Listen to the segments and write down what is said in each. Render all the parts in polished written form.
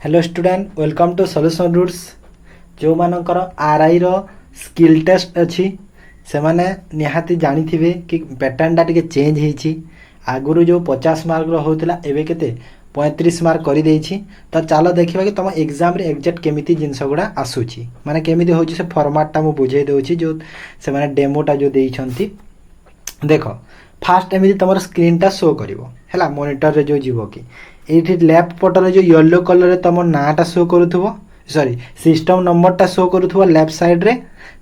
Hello student welcome to solution roots. जो मानकर RI रो skill test अच्छी से माने निहाती जानी थिबे कि पैटर्न टा टिके चेंज होईची। आगुरु जो 50 मार्क रो होतला एबे केते 35 मार्क कर देइछि। तो चलो देखिबा कि तुम एग्जाम रे एग्जैक्ट केमिति जिंस गुडा आसुची माने केमिति होची से फॉर्मेट टा मु बुझाई देउछि जो से माने डेमो टा जो देइछंती। देखो फास्ट एमिति तुम स्क्रीन टा शो करिवो हैला मॉनिटर रे जो जीवो कि एठी लेफ्ट पटर जो येलो कलर रे तुम नाटा शो करूथबो सॉरी सिस्टम नंबर टा शो करूथबो लेफ्ट साइड रे।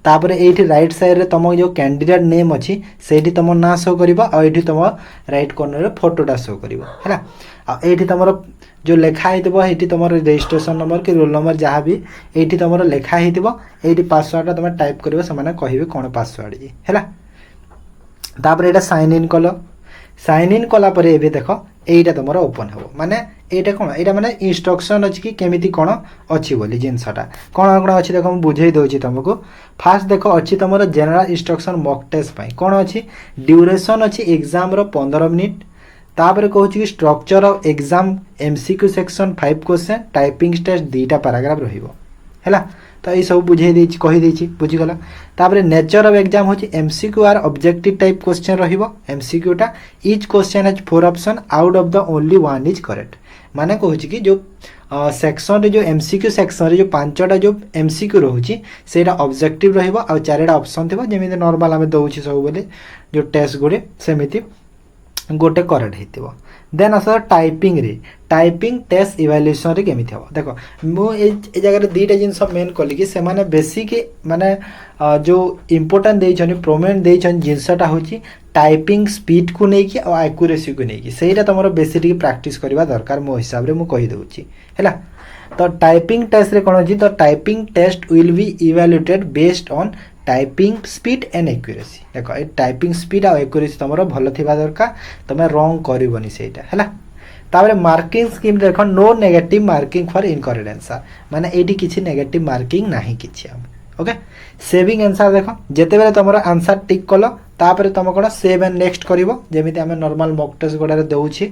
तापर एठी राइट साइड रे तुम जो कैंडिडेट नेम अछि सेठी तुम ना शो करिवो आ एठी तुम राइट कॉर्नर रे फोटो टा शो करिवो हैला। आ एठी तुमरो जो लेखा हेतिबो एठी तुमरो रजिस्ट्रेशन नंबर कि रोल नंबर जहा भी एठी तुमरो लेखा हेतिबो एठी पासवर्ड टा तुम टाइप करिवो समान कहिबे कोन पासवर्ड जी हैला। तापर एटा साइन इन कला परे एबे देखो एटा तुमरो ओपन हो माने एटा कोन एटा माने इंस्ट्रक्शन अछि कि केमिति कोन अछि बोली जिंसटा कोन कोन अछि देखो हम बुझाई दोछि तुमको। फास्ट देखो अछि तुमरो जनरल इंस्ट्रक्शन मॉक टेस्ट पई कोन अछि ड्यूरेशन अछि एग्जाम रो 15 मिनिट। तापर कहूछि कि structure of exam MCQ section 5 question typing test दीटा पैराग्राफ रहिबो हैला। तो ये सब बुझे देछि कहि देछि बुझिगला। तापर नेचर ऑफ एग्जाम होछि MCQ or objective type question रहिबो। एमसीक्यू टा each question has 4 option out of the only one is correct माने कहूछि कि जो सेक्शन रे जो एमसीक्यू सेक्शन रे जो पांचटा जो एमसीक्यू रहउछि सेटा ऑब्जेक्टिव रहिबो आ चारटा ऑप्शन थिबो जेमिति नॉर्मल हमें दउछि सब बेले जो टेस्ट गुडे सेमिति गोटे करेक्ट हेतिबो। देन आस टाइपिंग टेस्ट इवैल्यूएशन रे केमिति हो देखो मु ए जगह रे दीटा जिंस मेन कली कि से माने बेसिक माने जो इंपोर्टेंट देइछन प्रोमिनेंट देइछन जिंसटा होची टाइपिंग स्पीड को नै कि और एक्यूरेसी को नै कि सेटा तमरो बेसिक प्रैक्टिस करबा दरकार मो हिसाब रे मु कहि दउची हैला। तो टाइपिंग टेस्ट रे कोन होची तो typing test will be evaluated based on typing speed and accuracy. देखो ए टाइपिंग स्पीड और एक्यूरेसी तमरो भलो थिबा दरकार तमे रॉन्ग करिवनी सेटा हैला। तापर मार्किंग स्कीम देखो no negative marking for incorrect answer माने एडी किछि नेगेटिव मार्किंग नाही किछि हम ओके। सेविंग आंसर देखो जेते बेले तमरो आंसर टिक कलो तापर तुम कोन सेव एंड नेक्स्ट करिवो जेमिति हमें नॉर्मल मॉक टेस्ट गोडा रे दउछि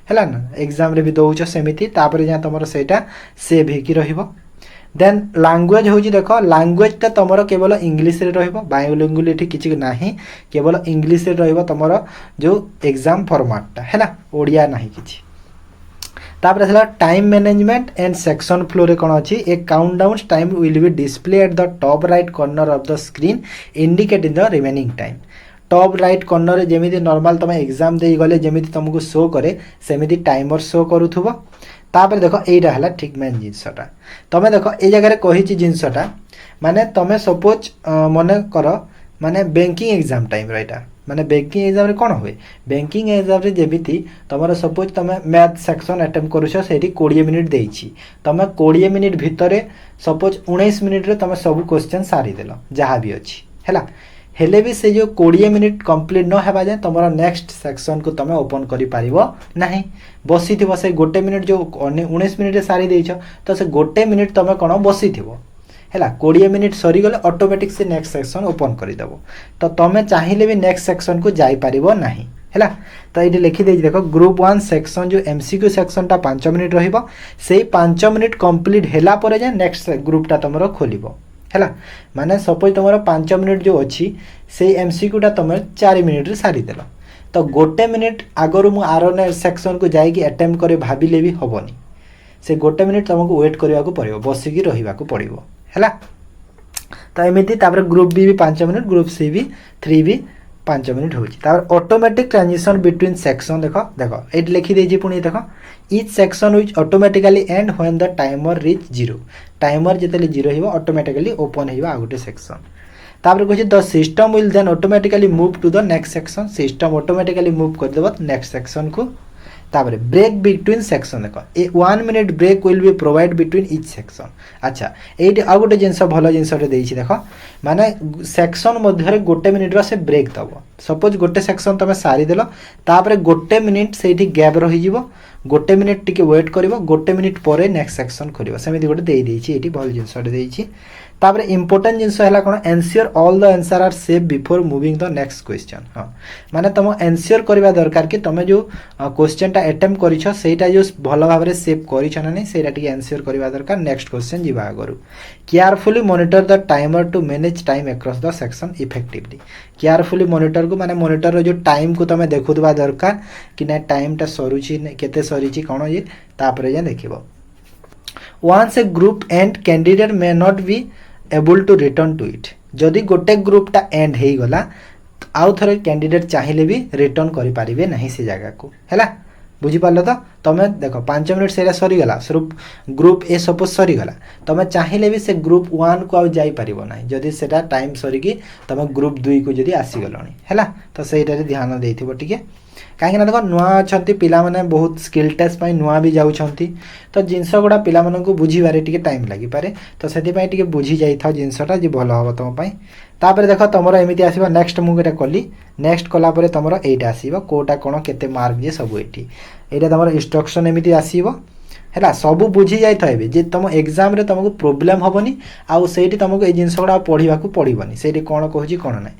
हैला ना एग्जाम रे भी दउछ सेमिति तापर जा तमरो सेटा सेव हे कि रहिबो। देन लैंग्वेज होजी देखो लैंग्वेज ता तमरो केवल इंग्लिश रे रहिबो बायोलिंगुअल एठी किछि नाही केवल इंग्लिश रे रहिबो तमरो जो एग्जाम फॉर्मेट ता हैला ओडिया नाही किछि। तापर असला time management and section flow रे कोन अछि a countdown time will be display at the top right corner of the screen indicating the remaining time. Top right corner रे जेमिति नॉर्मल तमे एग्जाम देई गले जेमिति तुमको शो करे सेमिति टाइमर शो करूथबो। तापर देखो एटा हला ठीक मेन जिंसटा तमे देखो ए जगह रे कहिछि जिंसटा माने तमे सपोज मने करो माने बैंकिंग एग्जाम टाइम राइटा माने बैंकिंग एग्जाम रे कोन होय बैंकिंग एग्जाम रे जेबिति तमरो सपोज तमे मैथ सेक्शन अटेम्प्ट करूछो सेठी 20 मिनिट देइछि तमे 20 मिनिट भितरे सपोज 19 मिनिट रे तमे सब क्वेश्चन सारी देलो जहा भी अछि हैला। हेले भी से जो 20 मिनिट कंप्लीट न हेबा जाय तमरो नेक्स्ट सेक्शन को तमे ओपन करि पारिबो नाही बसिथिबो से गोटे मिनिट जो 19 मिनिट रे सारी देइछो तो से गोटे मिनिट तमे कोन बसिथिबो हैला 20 मिनिट सरी गले ऑटोमेटिक से नेक्स्ट सेक्शन ओपन करि दबो तो तमे चाहिले भी नेक्स्ट सेक्शन को जाई पारिबो नाही हैला। तो ये लिखि दे देखो ग्रुप 1 सेक्शन जो एमसीक्यू सेक्शन टा 5 मिनिट रहिबो सेही 5 मिनिट कंप्लीट हेला परे जे नेक्स्ट ग्रुप टा तमरो खोलिबो हैला। माने सपोज तमरो 5 मिनिट जो अछि से एमसीक्यू टा तमे 4 मिनिट रे सारी देलो तो गोटे मिनिट आगरु मु आरो सेक्शन को जाई कि अटेम्प्ट करे भाबिले भी होबनी से गोटे मिनिट तुमको वेट करबा को पड़िबो बसी की रहिबा को पड़िबो हैला। तो एमिति तापर ग्रुप बी भी 5 मिनिट ग्रुप सी भी 3 भी 5 मिनिट होची। तापर ऑटोमेटिक ट्रांजिशन बिटवीन सेक्शन देखो देखो एट लिखि देजी पुनी देखो each section which automatically and when the timer reach 0 timer जेतले 0 हिबो ऑटोमेटिकली ओपन हिबो आ गुटे सेक्शन। तापर कहछि the system will then automatically move to the next section system automatically move कर देबो नेक्स्ट सेक्शन को। तापर ब्रेक बिटवीन सेक्शन देखो ए 1 minute break will be provide between each section. अच्छा एटी आ गुटे जिंस भलो जिंस रे देइछि देखो माने सेक्शन मध्य रे गोटे मिनिट रो से ब्रेक दबो सपोज गोटे सेक्शन तमे सारी देलो तापर गोटे मिनिट सेठी गैप रहि जिवो गोटे मिनिट टिके वेट करिवो गोटे मिनिट परे नेक्स्ट सेक्शन करिवो सेमिति गोटे देई देइछि एठी भल जिंसटे देइछि तापर इंपोर्टेंट जिंस हैला कोन ensure all the answer are saved before moving the next question हां माने तुम एंश्योर करबा दरकार कि तुम जो क्वेश्चन टा अटेम्प्ट करिछो सेटा जो भलो भाबरे सेव करिछो ना नै सेटा टिके एंश्योर करबा दरकार नेक्स्ट क्वेश्चन जिबा आगरु carefully monitor the timer to manage time across the section effectively carefully monitor को माने मॉनिटर रो जो टाइम को तुम देखुतबा दरकार कि ना टाइम टा सरुची केते सरिची कोन ये तापरे जे देखिबो once a group end candidate may not be able to return to it जदि गोटे ग्रुप टा एंड हे गला आउ थरे कैंडिडेट चाहिए भी रिटर्न करि परिबे नहीं से जगह को हैला बुझी पारलो तो तमे देखो 5 मिनिट सेरा सरी गला सिर्फ ग्रुप ए सपोज सरी गला तमे चाहिए भी से ग्रुप 1 को आ जाई परिबो नाही जदि सेटा टाइम सरी की तमे ग्रुप 2 को जदि आसी गलणी हैला तो सेटा रे ध्यान देथिबो ठीक है कहीं देखो नुआ अच्छा पिला माने बहुत स्किल टेस्ट नुआ भी जाऊँच तो जिनस गुड़ा पिला को बुझीबारे टिके टाइम लगी पारे तो से बुझी जाइए जिनसटा जी भल हम तुम तापर देख तुम एमती आस नेक्स्ट मुझे कली नेक्स्ट कलापर तुम यहीटा आसो कौटा कौन के मार्क जे सब ये यहाँ तुम इंस्ट्रक्शन एमती आसो है सब बुझी जाए जे तुम एग्जाम रे तुमको प्रोब्लेम हेनी आउ से तुमको ये जिनस गुड़ा पढ़ा पड़ोनी से कौन कहूँ कौन ना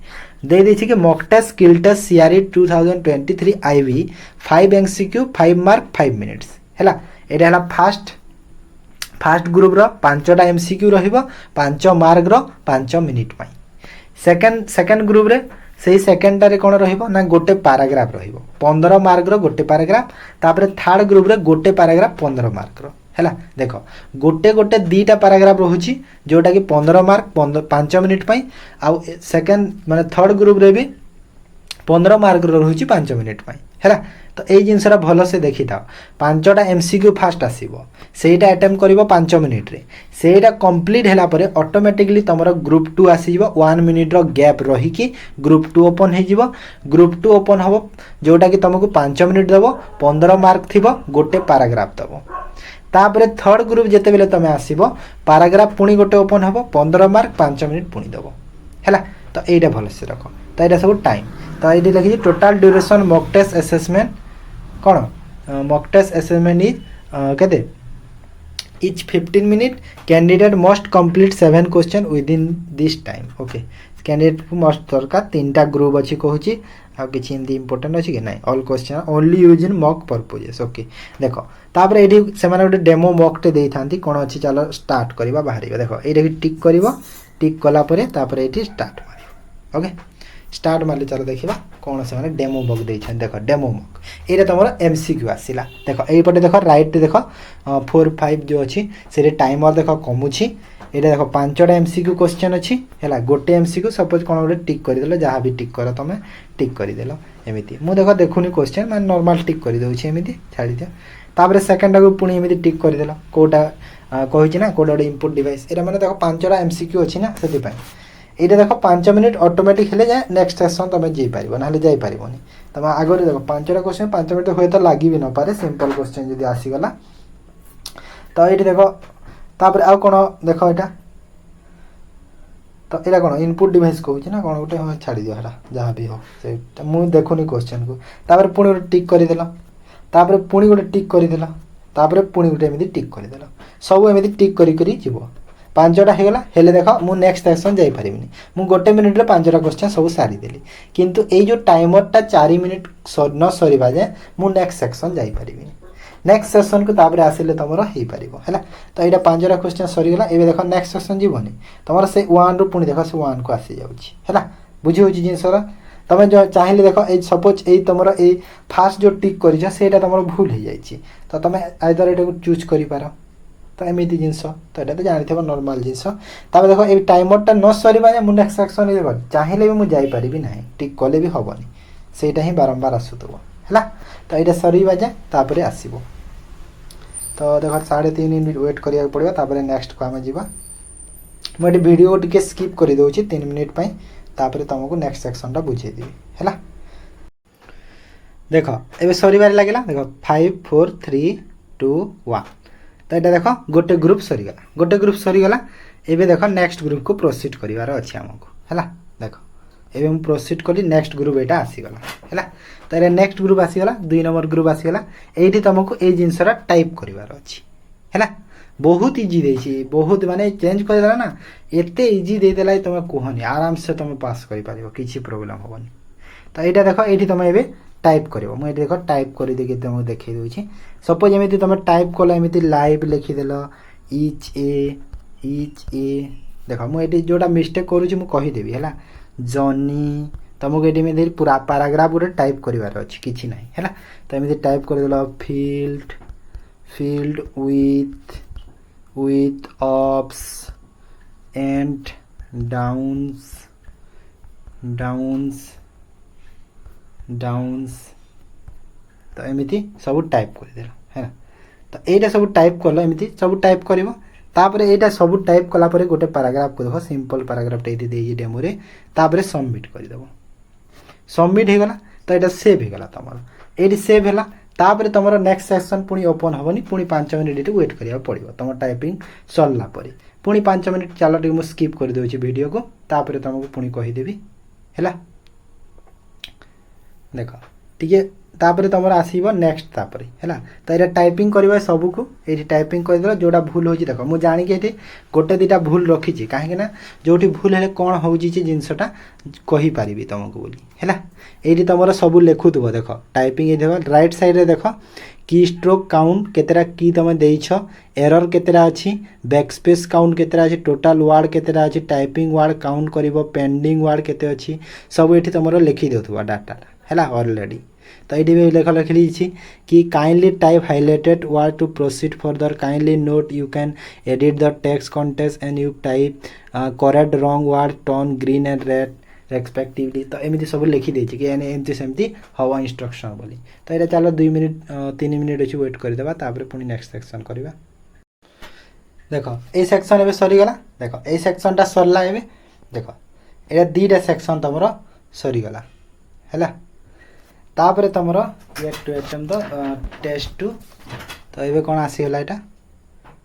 दे दी कि mock test skill test CRE 2023 आईवी 5 एमसीक्यू 5 मार्क 5 मिनिट्स हैला एटा हला फास्ट ग्रुप रो 5टा एमसीक्यू रहिबो 5 मार्क रो 5 मिनिट पई सेकंड ग्रुप रे सेही सेकंड रे कोन रहिबो ना गोटे पैराग्राफ रहिबो 15 मार्क रो गोटे पैराग्राफ तापर थर्ड ग्रुप रे गोटे पैराग्राफ 15 मार्क रो हैला देखो गोटे गोटे दीटा पैराग्राफ रहुची जोटा कि 15 मार्क 5 मिनिट पई आ सेकंड माने थर्ड ग्रुप रे भी 15 मार्क रहुची 5 मिनिट पई हैला तो ए जिनसरा भलो से देखि था 5टा एमसीक्यू फास्ट आसीबो सेटा अटेम्प्ट करिवो 5 मिनिट रे सेटा कंप्लीट हैला परे ऑटोमेटिकली तमरो ग्रुप 2 आसी जिवो 1 मिनिट रो गैप रही कि ग्रुप 2 ओपन हे जिवो ग्रुप 2 ओपन हबो जोटा कि तुमको 5 मिनिट देबो 15 मार्क थिबो गोटे पैराग्राफ देबो तापर थर्ड ग्रुप जिते बेले तुम आसब पैराग्राफ पुणी गोटे ओपन हम 15 मार्क 5 मिनिट पुणी देव है तो यहीटा भलसे रख तो यहाँ सब टाइम तो ये लिखी total duration mock test assessment कौन मॉक टेस्ट असेसमेंट इज केते each 15 minute candidate must complete 7 question with in this time okay candidate को मस्ट दरकार 3टा ग्रुप अच्छी कहूँ आ किसी एमती इंपोर्टेंट अच्छी कि ना all question only use in mock purposes okay देख तापर ये से गोटे डेमो मॉकटे दे था कौन अच्छी चलो स्टार्ट करवा बाहर देख ये टिक कर टिक कलापर ये स्टार्ट मार ओके स्टार्ट मारे चलो देखा कौन से डेमो मॉक दे देख डेमो मॉक ये तुम एमसीक्यू आसला देख यपटे देख राइट देख 4-5 जो अच्छी से टाइमर देख कमुची ये देख 5टा एमसीक्यू क्वेश्चन अच्छी है गोटे एमसीक्यू सपोज कौन गोटे टिक करदेल जहाँ भी टिक कर तुम टिक करदेल एमती मुझे देख देखुनी क्वेश्चन मैं नॉर्मल टिक कर दूसरी एमती छाड़ी दिया तापर सेकेंड को पुणी एमती टिक करदेल कौटा कही ना कौटा गोटे इनपुट डिवाइस ये मैंने देख 5टा एमसीक्यू अच्छी ना से ये देख 5 मिनिट ऑटोमेटिक हेले जाए नेक्स्ट सेक्शन तुम जापर ना जापर तुम आगे देख 5टा क्वेश्चन 5 मिनिट हुए तो लगी भी न पारे सिंपल क्वेश्चन जब आसीगला तो ये देख तापर आउ कौन देख यहाँ तो यहाँ कौन इनपुट डिवाइस कहूँ ना कौन गोटे हाँ छाड़ी दियो है जहाँ भी हो से मुझे देखुनी क्वेश्चन को तापर पुणी गोटे टिक करदेल तापर पुणी गोटे टिक करदेल तापर पुणी गोटे एमती टिक करदेल सब एमती टिक करी जीव 5टा होगला हेले देख मु नेक्स्ट सेक्शन जापर मु गोटे मिनिट रे 5टा क्वेश्चन सब सारीदेली किंतु ये जो टाइमरटा 4 मिनिट न सरीबा जाए मु नेक्स्ट सेक्शन जापर नेक्स्ट सेक्शन को तापर आसिले तुम हो पार है तो यहाँ 5टा क्वेश्चन सरीगला ये देख नेक्स्ट सेक्शन जीवनी तुम से 1 रु पुणी देख से 1 को आसी जाऊँगी बुझी होची जिनसर तुम जो चाहिए देख ये सपोज ये तुम ये फास्ट जो टिक कर तुम भूल हो जाए तो तुम आइदर ये चूज कर तो एमती जिनस तो ये तो जानी नॉर्मल जिनस तापर देख ये टाइमरटा न सरीबा मुझे नेक्स्ट सेक्शन देख चाहिए भी मुझे जापर ना टिक कले भी हेनी से ही बारंबार आसुव है तो यहाँ सरीबा जाए तापर आसब तो देख 3.5 मिनिट वेट करा पड़ो तापर नेक्स्ट को आम जा मुझे वीडियो टे स्किप कर दूसरी 3 मिनिट तापर तुमको नेक्स्ट सेक्शन टा बुझेदेवी है देख ए सरीबार लगे देख 5 4 3 2 1 तो यहाँ देख गोटे ग्रुप सरीगला एवं देख नेक्स्ट ग्रुप को प्रोसीड करार अच्छे आमको है देख एबे मु प्रोसीड कली नेक्स्ट ग्रुप एटा आसीगला हैला तो एटा नेक्स्ट ग्रुप आसीगला 2 नंबर ग्रुप आसीगला एठी तुमको ए जिंसरा टाइप करिवार अछि हैला बहुत इजी देछि बहुत माने चेंज कर देला ना एते इजी दे देला तुम कहनी आराम से तुम पास करि पारिबो किछि प्रॉब्लम होबनी तो एटा देखो एठी तुम एबे टाइप करिवो मु एठी देखो टाइप करि देके तुम देखै दोछि सपोज एमिति तुम टाइप कला एमिति लाइव लिखि देलो इच ए देखो मु एठी जोटा मिस्टेक करूछि मु कहि देबी हैला जॉनी तुमको एठी में पूरा पैराग्राफ गुटे टाइप करिवार अछि किछि नाही हैला तो एमिति टाइप कर देलो field with ups and downs तो एमिति सब टाइप कर देला है तो एटा सब टाइप करलो एमिति सब टाइप करिवो तापर एटा सब टाइप कला परे गोटे पैराग्राफ को देखो सिंपल पैराग्राफ टे देई डेमो रे तापर सबमिट कर देबो सबमिट हे गला तो एटा सेव हे गला तमरो एडी सेव हैला तापर तुम नेक्स्ट सेक्शन पुणी ओपन हेनी पुणी 5 मिनिट वेट करिया पड़ो तुम टाइपिंग सरला परे पुणी 5 मिनिट चलो टे मु स्किप कर देउछि वीडियो को तापर तुमको पुणी कहि देबी हैला देखो ठीक है तापर तुम आसीबो नेक्स्ट तापर हैला तो एटा टाइपिंग करबा सब को एठी टाइपिंग कर देला जोडा भूल होची देखो मु जानि के एठी गोटे दिटा भूल रखी छी काहे ना जोठी भूल हेले कोन होउची जे जिंसटा कहि पारिबी तुमको बोली हैला एठी तुमरो सब लेखुतबो देखो टाइपिंग ए देबो राइट साइड रे देखो की स्ट्रोक काउंट केतेरा की तुम देइछो एरर केतेरा अछि बैकस्पेस काउंट केतेरा अछि टोटल वर्ड केतेरा अछि टाइपिंग वर्ड काउंट करिवो पेंडिंग वर्ड केते अछि सब एठी तुमरो लिखि देउथबो डाटा हैला ऑलरेडी तो ये लेख लिखी कि kindly type highlighted word to proceed further kindly note you can edit the text contents and you type correct wrong word turn green and red respectively तो एमती सब लिखी देछि कि एमती सेमती हवा इंस्ट्रक्शन बोली तो ये चलो 2 मिनिट 3 मिनिट अच्छी वेट करदेबा तापर पुणी नेक्स्ट सेक्शन करवा देखो ए सेक्शन एबे सरी गला देखो ए सेक्शनटा सरला एबे देखो एटा दीटा सेक्शन तमरो सरी गला हैला तापर तुम टेस्ट टू तो ये कौन आसीगला एटा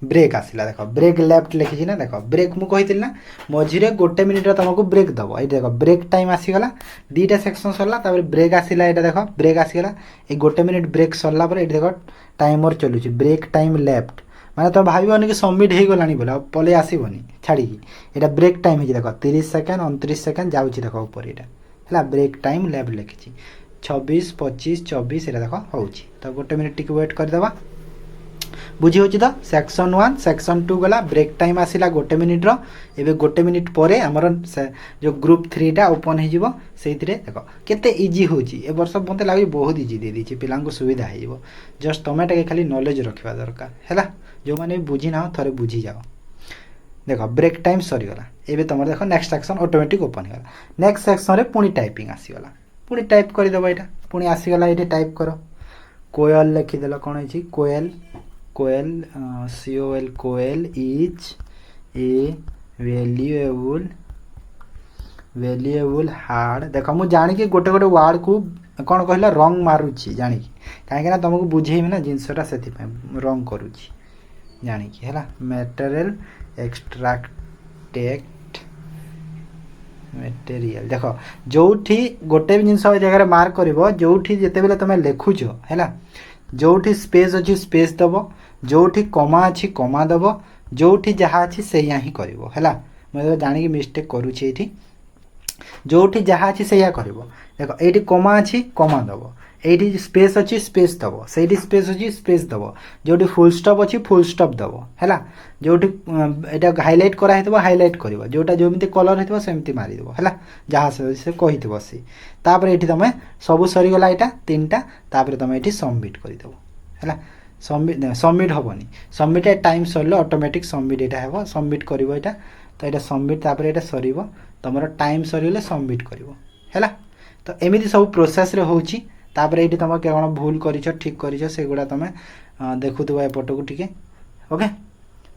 ब्रेक आसला देखो ब्रेक लेफ्ट लिखी ना देखो ब्रेक मु कही ना मझे गोटे मिनिट तुमको ब्रेक दब ये देखो ब्रेक टाइम आसीगला दीटा सेक्शन सरला तापर ब्रेक आसला ये देखो ब्रेक आसीगला ये गोटे मिनिट ब्रेक सरला पर ये देखो टाइमर चलुची ब्रेक टाइम लेफ्ट माने तुम भावन कि सबमिट हो गलानी बोला पले आसबनी छाड़ी ये ब्रेक टाइम है देखो 30 सेकेंड 29 सेकेंड जाऊँगी देखो ऊपर यहाँ है ब्रेक टाइम लेफ्ट लिखी 26 25 24 ये देखो हो तो गोटे मिनिट टिक वेट करदेवा बुझी हो तो सेक्शन 1 सेक्शन 2 गला ब्रेक टाइम आसला गोटे मिनिट रे गोटे मिनिट पर आमर जो ग्रुप 3 टा ओपन हो से देख केते इजी हो वर्ष मत लगे बहुत इजी दे दी पिला सुविधा हो जस्ट तुम्हें खाली नॉलेज रखा दरकार है जो मैंने बुझी ना थे बुझी जाओ देख ब्रेक टाइम सरीगला एबे तुम देख नेक्स्ट सेक्शन ऑटोमेटिक ओपन हो नेक्स्ट सेक्शन रे पुणी टाइपिंग आसीगला पुणी टाइप करदेव यहाँ पुणी आसीगला ये टाइप कर कोयल लिखिदेल कौन है कोयल कोयल COL कोयल इज ए वैल्यूएबल हार्ड देख मुझे जाणी गोटे गोटे वार्ड को कौन कहला रंग मारुची जाणी कहीं तुमको बुझेमी ना जिनसटा से रंग करुच्ची जाणी है मटेरियल एक्सट्राक्टेड मटेरियल देख जो गोटे भी जिनस जगह मार्क कर जो जिते तुम लिखुच है जो स्पेस अच्छी स्पेस दब जो कमा अच्छी कमा दब जो जहाँ अच्छी से ही कर मुझे जाणी मिस्टेक करुच्छे ये जो जहाँ अच्छी से कर देख ये कमा अच्छी कमा दब ये स्पेस अच्छी स्पेस दब से स्पेस अच्छी स्पेस दब जो फुल स्टॉप अच्छी फुल स्टॉप दब है जो हाइलाइट कराई हाइलाइट कर जोटा जमी कलर हो सेमती मारिदेव है जहाँ से कही सी तापर ये तुम सब सरीगला यहाँ 3टा तापर तुम ये सबमिट करदेव है सबमिट हेनी सबमिट टाइम सरले ऑटोमेटिक सबमिट यहाँ हे सबमिट कर तो ये सबमिट तापर ये सर तुम टाइम सरीगले सबमिट कर तो एमती सब प्रोसेस रे होची तापर ये तुम कौन भूल कर ठीक कर से गुड़ा तुम देखुव एपट को टिके ओके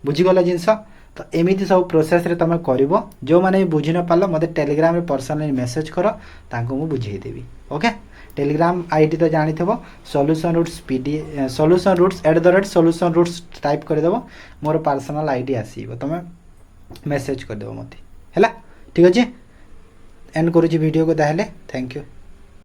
बुझीगल जिनस तो एमती सब प्रोसेस रे तुम कर जो मैंने बुझी न पार मत टेलीग्राम रे पर्सनली मेसेज कर तांको बुझेदेवी ओके टेलीग्राम आईडी तो जानी थो solution roots solution roots @ roots type करदेव मोर पर्सनल आईडी आसो तुम मेसेज करदेव मत है ठीक अच्छे ଏଣ୍ଡ କରୁଛି ଭିଡ଼ିଓକୁ ତାହେଲେ ଥ୍ୟାଙ୍କ ୟୁ।